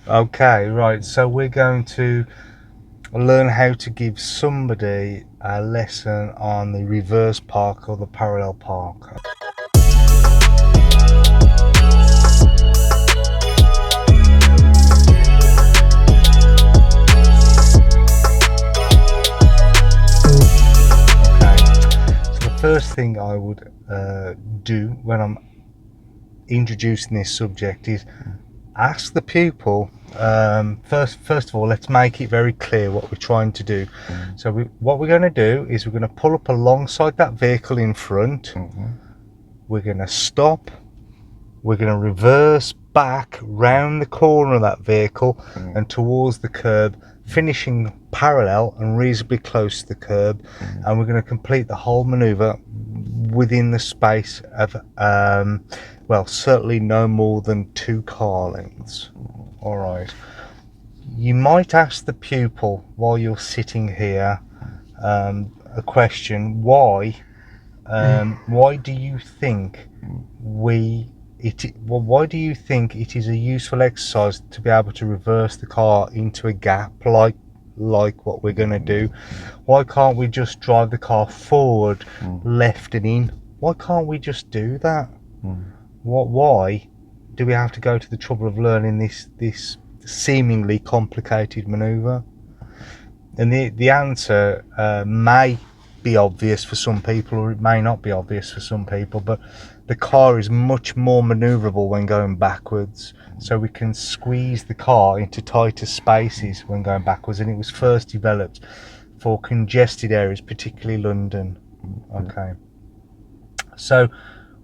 Okay, right, so we're going to learn how to give somebody a lesson on the reverse park or the parallel park. Okay, so the first thing I would do when I'm introducing this subject is ask the pupil. First of all, let's make it very clear what we're trying to do. So what we're going to do is we're going to pull up alongside that vehicle in front. We're going to stop. We're going to reverse back round the corner of that vehicle and towards the curb, finishing parallel and reasonably close to the curb. And we're going to complete the whole manoeuvre within the space of well, certainly no more than 2 car lengths. All right. You might ask the pupil while you're sitting here a question: why do you think why do you think it is a useful exercise to be able to reverse the car into a gap like what we're going to do? Why can't we just drive the car forward, left and in? Why can't we just do that? Why do we have to go to the trouble of learning this seemingly complicated maneuver? And the answer may be obvious for some people, or it may not be obvious for some people, but the car is much more maneuverable when going backwards, so we can squeeze the car into tighter spaces when going backwards, and it was first developed for congested areas, particularly London. Okay, so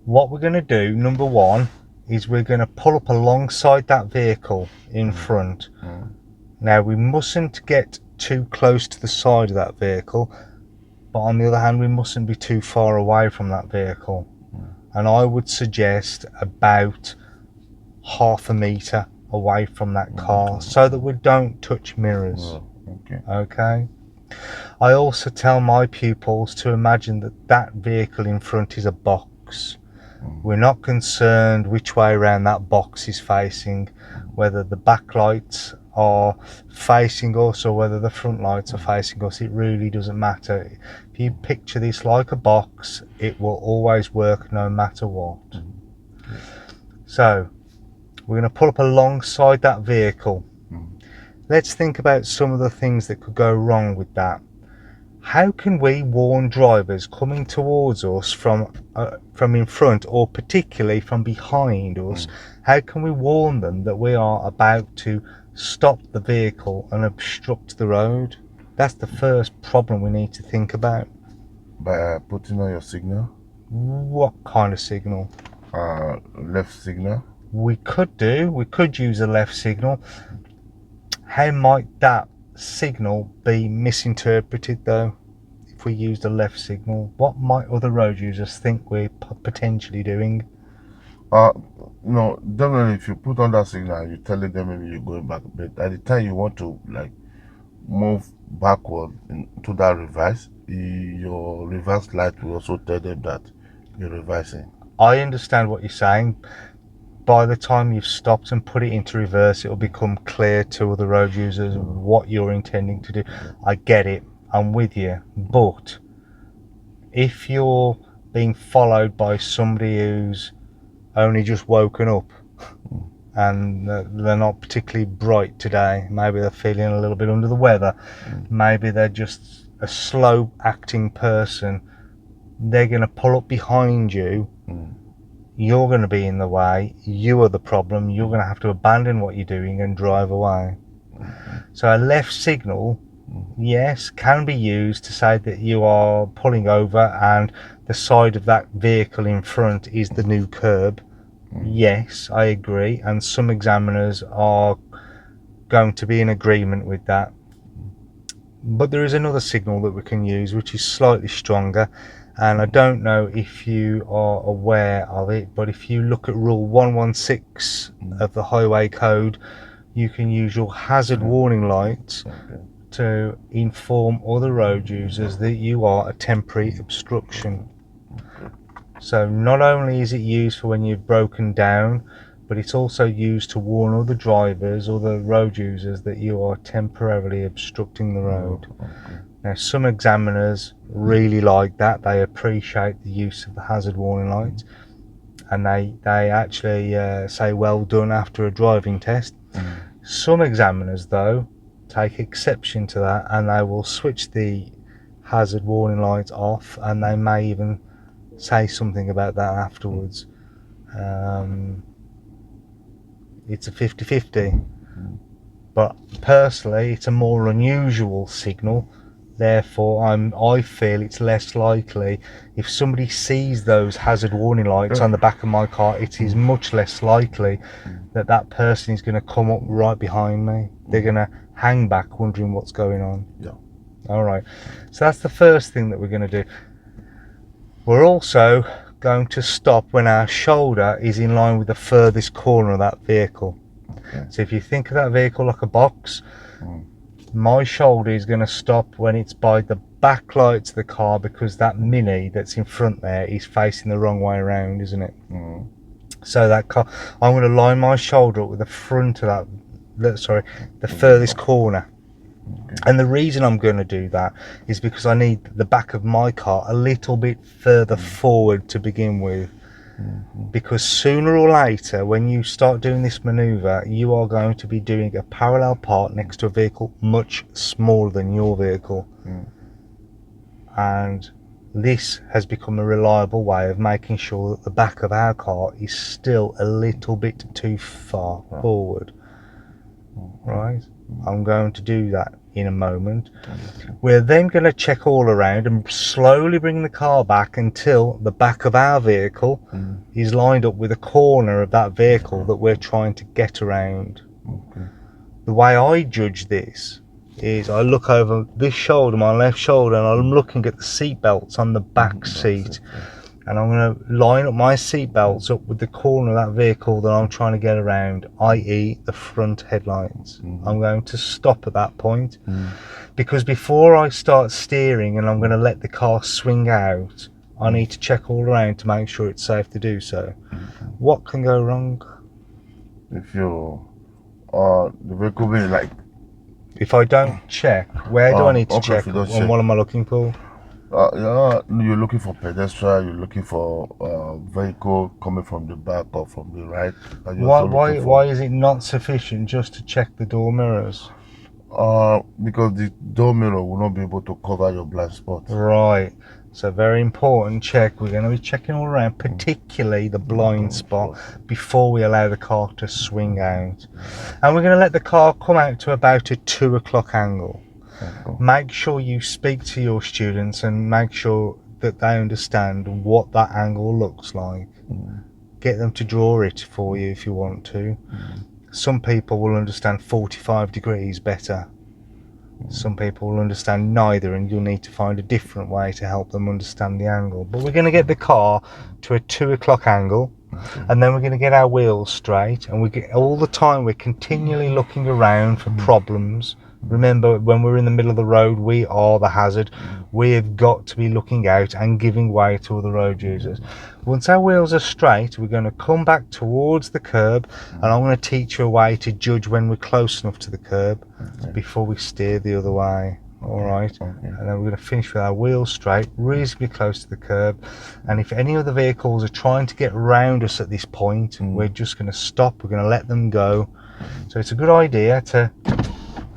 what we're going to do, number one, is we're going to pull up alongside that vehicle in front. Now we mustn't get too close to the side of that vehicle, but on the other hand we mustn't be too far away from that vehicle, and I would suggest about half a metre away from that car so that we don't touch mirrors. Okay. I also tell my pupils to imagine that vehicle in front is a box. We're not concerned which way around that box is facing, whether the back lights are facing us or whether the front lights are facing us. It really doesn't matter. If you picture this like a box, it will always work no matter what. So we're going to pull up alongside that vehicle. Let's think about some of the things that could go wrong with that. How can we warn drivers coming towards us from in front, or particularly from behind us? How can we warn them that we are about to stop the vehicle and obstruct the road? That's the first problem we need to think about. By putting on your signal. What kind of signal? Left signal. We could use a left signal. How might that signal be misinterpreted though if we used a left signal? What might other road users think we're potentially doing? No, definitely if you put on that signal, you're telling them maybe you're going back, but at the time you want to like move backward into that reverse, your reverse light will also tell them that you're reversing. I understand what you're saying. By the time you've stopped and put it into reverse, it will become clear to other road users what you're intending to do. I get it, I'm with you, but if you're being followed by somebody who's only just woken up and they're not particularly bright today, maybe they're feeling a little bit under the weather, maybe they're just a slow acting person, they're going to pull up behind you. You're going to be in the way, you are the problem, you're going to have to abandon what you're doing and drive away. So a left signal, yes, can be used to say that you are pulling over and the side of that vehicle in front is the new curb. Yes, I agree, and some examiners are going to be in agreement with that. But there is another signal that we can use which is slightly stronger, and I don't know if you are aware of it, but if you look at rule 116 of the highway code, you can use your hazard warning lights to inform other road users that you are a temporary obstruction. So not only is it used for when you've broken down, but it's also used to warn other drivers, other road users, that you are temporarily obstructing the road. Okay. Now, some examiners really like that. They appreciate the use of the hazard warning lights, and they actually say well done after a driving test. Some examiners, though, take exception to that, and they will switch the hazard warning lights off, and they may even say something about that afterwards. It's a 50-50, but personally it's a more unusual signal. Therefore I feel it's less likely. If somebody sees those hazard warning lights on the back of my car, it is much less likely that that person is going to come up right behind me. They're going to hang back wondering what's going on. Yeah. All right, so that's the first thing that we're going to do. We're also going to stop when our shoulder is in line with the furthest corner of that vehicle. Okay. So if you think of that vehicle like a box, my shoulder is going to stop when it's by the back lights of the car, because that Mini that's in front there is facing the wrong way around, isn't it? So that car, I'm going to line my shoulder up with the front of the furthest corner. Okay. And the reason I'm going to do that is because I need the back of my car a little bit further forward to begin with. Because sooner or later, when you start doing this manoeuvre, you are going to be doing a parallel part next to a vehicle much smaller than your vehicle. And this has become a reliable way of making sure that the back of our car is still a little bit too far forward. Right? I'm going to do that in a moment. We're then going to check all around and slowly bring the car back until the back of our vehicle is lined up with a corner of that vehicle that we're trying to get around. The way I judge this is I look over this shoulder, my left shoulder, and I'm looking at the seat belts on the back seat, and I'm going to line up my seat belts up with the corner of that vehicle that I'm trying to get around, i.e. the front headlights. I'm going to stop at that point, because before I start steering and I'm going to let the car swing out, I need to check all around to make sure it's safe to do so. What can go wrong? If you the vehicle being like, if I don't check, where do I need to okay, check, and what am I looking for? You're looking for pedestrian, you're looking for vehicle coming from the back or from the right. Why is it not sufficient just to check the door mirrors? Because the door mirror will not be able to cover your blind spot. Right. So very important check. We're going to be checking all around, particularly the blind spot, before we allow the car to swing out. And we're going to let the car come out to about a 2 o'clock angle. Make sure you speak to your students and make sure that they understand what that angle looks like. Get them to draw it for you if you want to. Some people will understand 45 degrees better. Some people will understand neither, and you'll need to find a different way to help them understand the angle. But we're going to get the car to a 2 o'clock angle, and then we're going to get our wheels straight, and all the time we're continually looking around for problems. Remember, when we're in the middle of the road, we are the hazard. We have got to be looking out and giving way to other road users. Once our wheels are straight, we're going to come back towards the curb, and I'm going to teach you a way to judge when we're close enough to the curb before we steer the other way. All right, and then we're going to finish with our wheels straight, reasonably close to the curb. And if any other vehicles are trying to get around us at this point, we're just going to stop. We're going to let them go. So it's a good idea to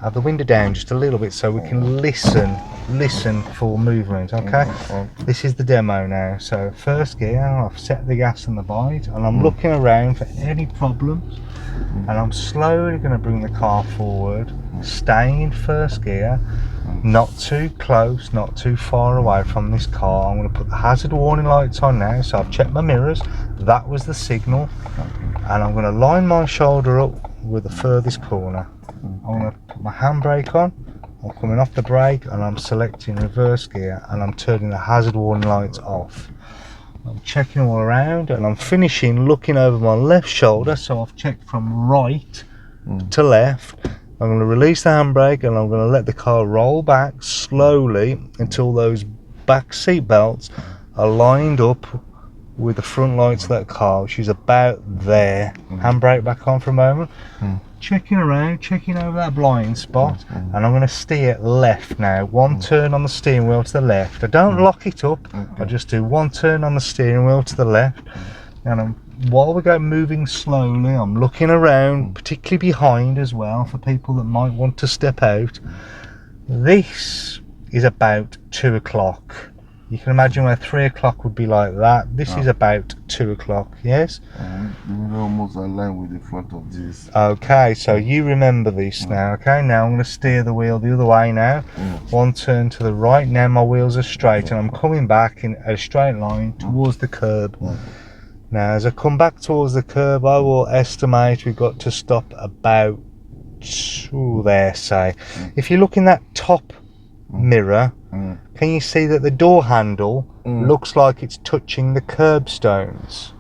have the window down just a little bit so we can listen for movement. Okay, this is the demo now. So first gear, I've set the gas on the bite, and I'm looking around for any problems, and I'm slowly going to bring the car forward, staying in first gear, not too close, not too far away from this car. I'm going to put the hazard warning lights on now, so I've checked my mirrors, that was the signal, and I'm going to line my shoulder up with the furthest corner. I'm going to put my handbrake on, I'm coming off the brake, and I'm selecting reverse gear, and I'm turning the hazard warning lights off. I'm checking all around, and I'm finishing looking over my left shoulder, so I've checked from right to left. I'm going to release the handbrake, and I'm going to let the car roll back slowly until those back seat belts are lined up with the front lights of that car, which is about there. Handbrake back on for a moment. Checking around, checking over that blind spot, and I'm going to steer left now. One turn on the steering wheel to the left. I don't lock it up. I just do one turn on the steering wheel to the left, and while we go moving slowly, I'm looking around, particularly behind as well, for people that might want to step out. This is about 2 o'clock. You can imagine where 3 o'clock would be like that. This is about 2 o'clock, yes? We're almost aligned with the front of this. Okay, so you remember this now, okay? Now I'm going to steer the wheel the other way now. One turn to the right. Now my wheels are straight and I'm coming back in a straight line towards the curb. Now as I come back towards the curb, I will estimate we've got to stop about, there, say. If you look in that top mirror, can you see that the door handle looks like it's touching the curbstones?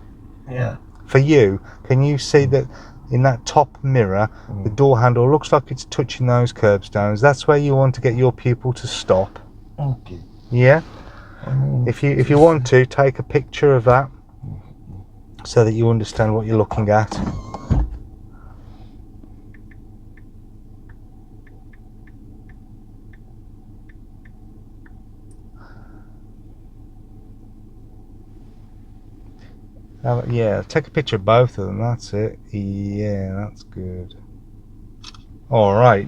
Yeah. For you, can you see that in that top mirror, the door handle looks like it's touching those curbstones? That's where you want to get your pupil to stop. Okay. Yeah. If you want to, take a picture of that so that you understand what you're looking at. Yeah, take a picture of both of them, that's it. Yeah, that's good. Alright,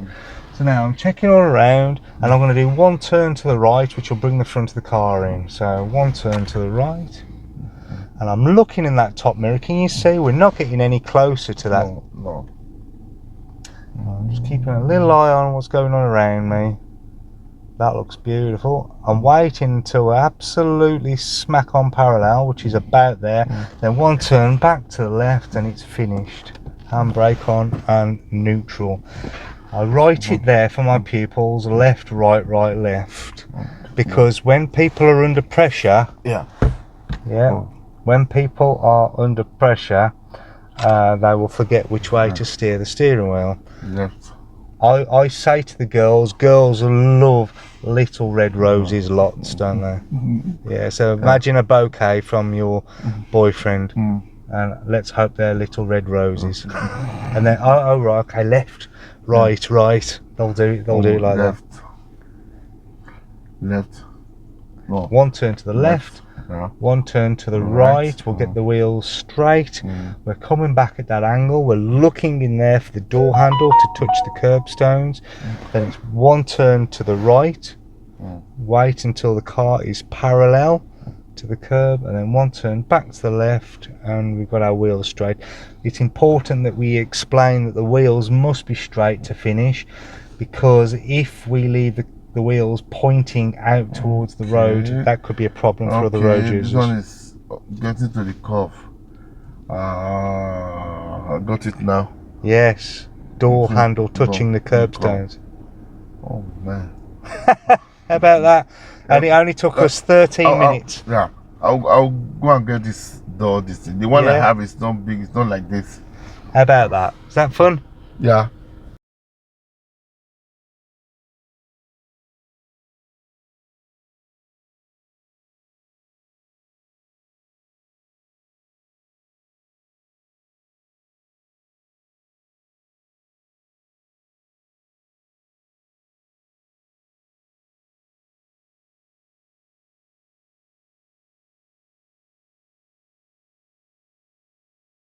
so now I'm checking all around and I'm going to do one turn to the right, which will bring the front of the car in. So one turn to the right, and I'm looking in that top mirror. Can you see we're not getting any closer to that? No. I'm just keeping a little eye on what's going on around me. That looks beautiful. I'm waiting until we're absolutely smack on parallel, which is about there. Then one turn back to the left and it's finished. Handbrake on and neutral. I write it there for my pupils, left, right, right, left. Because when people are under pressure, when people are under pressure, they will forget which way to steer the steering wheel. Left. I say to the girls love little red roses lots, don't they? Yeah, so imagine a bouquet from your boyfriend, and let's hope they're little red roses. And then, oh right, okay, left, right, right. They'll do it like left. that. Left. No. One turn to the left. One turn to the right. We'll get the wheels straight. We're coming back at that angle. We're looking in there for the door handle to touch the curbstones. Then it's one turn to the right. Wait until the car is parallel to the curb, and then one turn back to the left, and we've got our wheels straight. It's important that we explain that the wheels must be straight to finish, because if we leave the wheels pointing out towards the road, that could be a problem for other road users. This one is getting to the curve. I got it now. Yes, door handle touching the curbstones. Oh man. How about that? And it only took us 13 minutes. I'll go and get this door. The one I have is not big, it's not like this. How about that? Is that fun? Yeah.